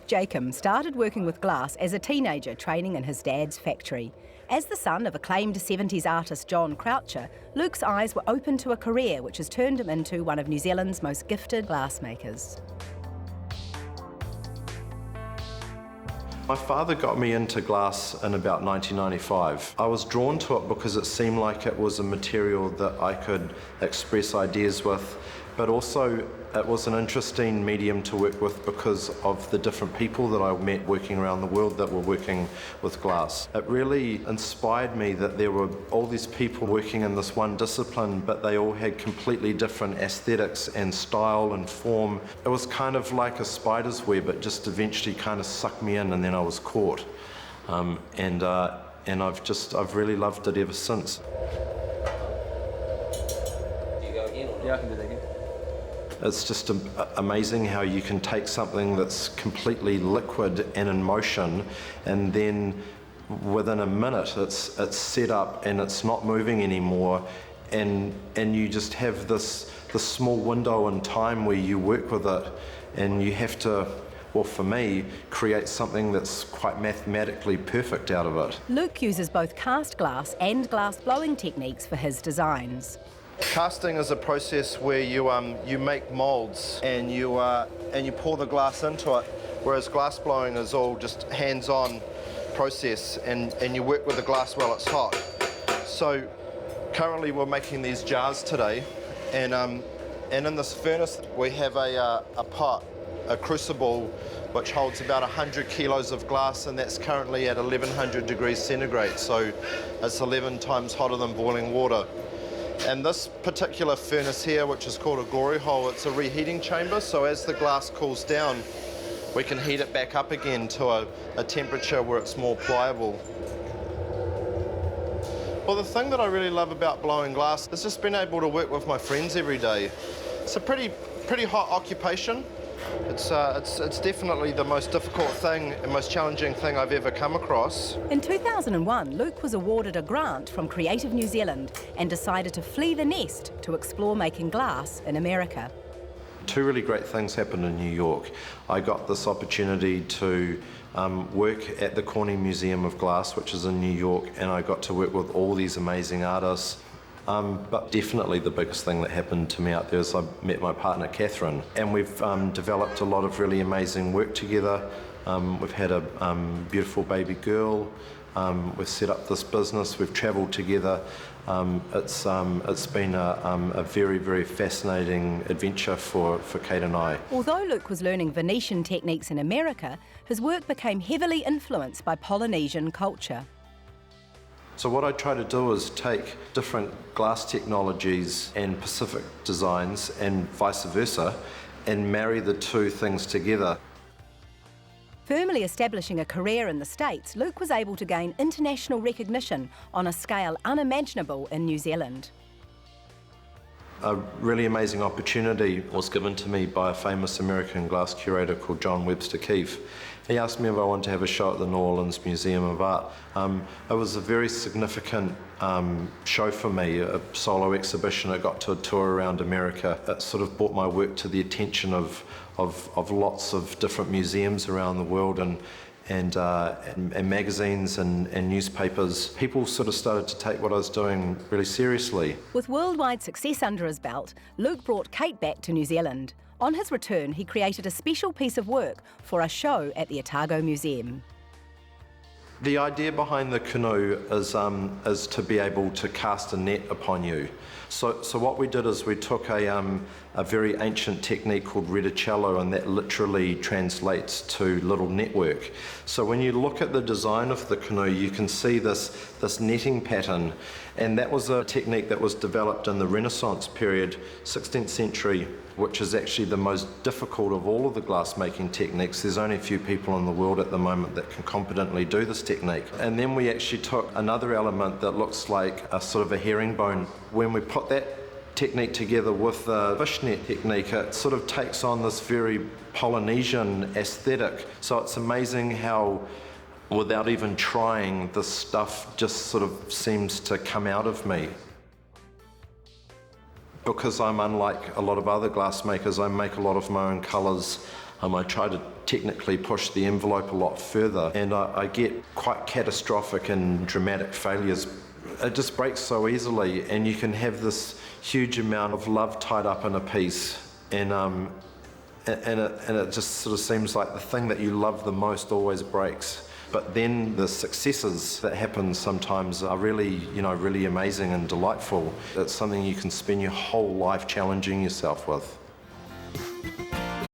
Jacomb started working with glass as a teenager, training in his dad's factory. As the son of acclaimed 70s artist John Croucher, Luke's eyes were open to a career which has turned him into one of New Zealand's most gifted glassmakers. My father got me into glass in about 1995. I was drawn to it because it seemed like it was a material that I could express ideas with, but also it was an interesting medium to work with because of the different people that I met working around the world that were working with glass. It really inspired me that there were all these people working in this one discipline, but they all had completely different aesthetics and style and form. It was kind of like a spider's web. It just eventually kind of sucked me in, and then I was caught. And I've really loved it ever since. Do you go again or not? Yeah, I can do that again. It's just amazing how you can take something that's completely liquid and in motion, and then within a minute it's set up and it's not moving anymore, and you just have this small window in time where you work with it, and you have to, well, for me, create something that's quite mathematically perfect out of it. Luke uses both cast glass and glass blowing techniques for his designs. Casting is a process where you make moulds and you pour the glass into it, whereas glass blowing is all just hands-on process, and you work with the glass while it's hot. So currently we're making these jars today, and in this furnace we have a pot, a crucible, which holds about 100 kilos of glass, and that's currently at 1100 degrees centigrade, so it's 11 times hotter than boiling water. And this particular furnace here, which is called a glory hole, it's a reheating chamber, so as the glass cools down, we can heat it back up again to a temperature where it's more pliable. Well, the thing that I really love about blowing glass is just being able to work with my friends every day. It's a pretty hot occupation. It's definitely the most difficult thing and most challenging thing I've ever come across. In 2001, Luke was awarded a grant from Creative New Zealand and decided to flee the nest to explore making glass in America. Two really great things happened in New York. I got this opportunity to work at the Corning Museum of Glass, which is in New York, and I got to work with all these amazing artists. But definitely the biggest thing that happened to me out there is I met my partner Catherine, and we've developed a lot of really amazing work together. We've had a beautiful baby girl. We've set up this business. We've travelled together. It's been a very, very fascinating adventure for Kate and I. Although Luke was learning Venetian techniques in America, his work became heavily influenced by Polynesian culture. So what I try to do is take different glass technologies and Pacific designs and vice versa and marry the two things together. Firmly establishing a career in the States, Luke was able to gain international recognition on a scale unimaginable in New Zealand. A really amazing opportunity was given to me by a famous American glass curator called John Webster Keefe. He asked me if I wanted to have a show at the New Orleans Museum of Art. It was a very significant show for me, a solo exhibition. I got to tour around America. It sort of brought my work to the attention of lots of different museums around the world, and magazines and newspapers. People sort of started to take what I was doing really seriously. With worldwide success under his belt, Luke brought Kate back to New Zealand. On his return, he created a special piece of work for a show at the Otago Museum. The idea behind the canoe is to be able to cast a net upon you. So what we did is we took a very ancient technique called reticello, and that literally translates to little network. So when you look at the design of the canoe, you can see this netting pattern, and that was a technique that was developed in the Renaissance period, 16th century, which is actually the most difficult of all of the glass-making techniques. There's only a few people in the world at the moment that can competently do this technique. And then we actually took another element that looks like a sort of a herringbone. When we put that technique together with the fishnet technique, it sort of takes on this very Polynesian aesthetic. So it's amazing how, without even trying, this stuff just sort of seems to come out of me. Because I'm unlike a lot of other glass makers, I make a lot of my own colours. I try to technically push the envelope a lot further, and I get quite catastrophic and dramatic failures. It just breaks so easily, and you can have this huge amount of love tied up in a piece, and it just sort of seems like the thing that you love the most always breaks. But then the successes that happen sometimes are really, really amazing and delightful. It's something you can spend your whole life challenging yourself with.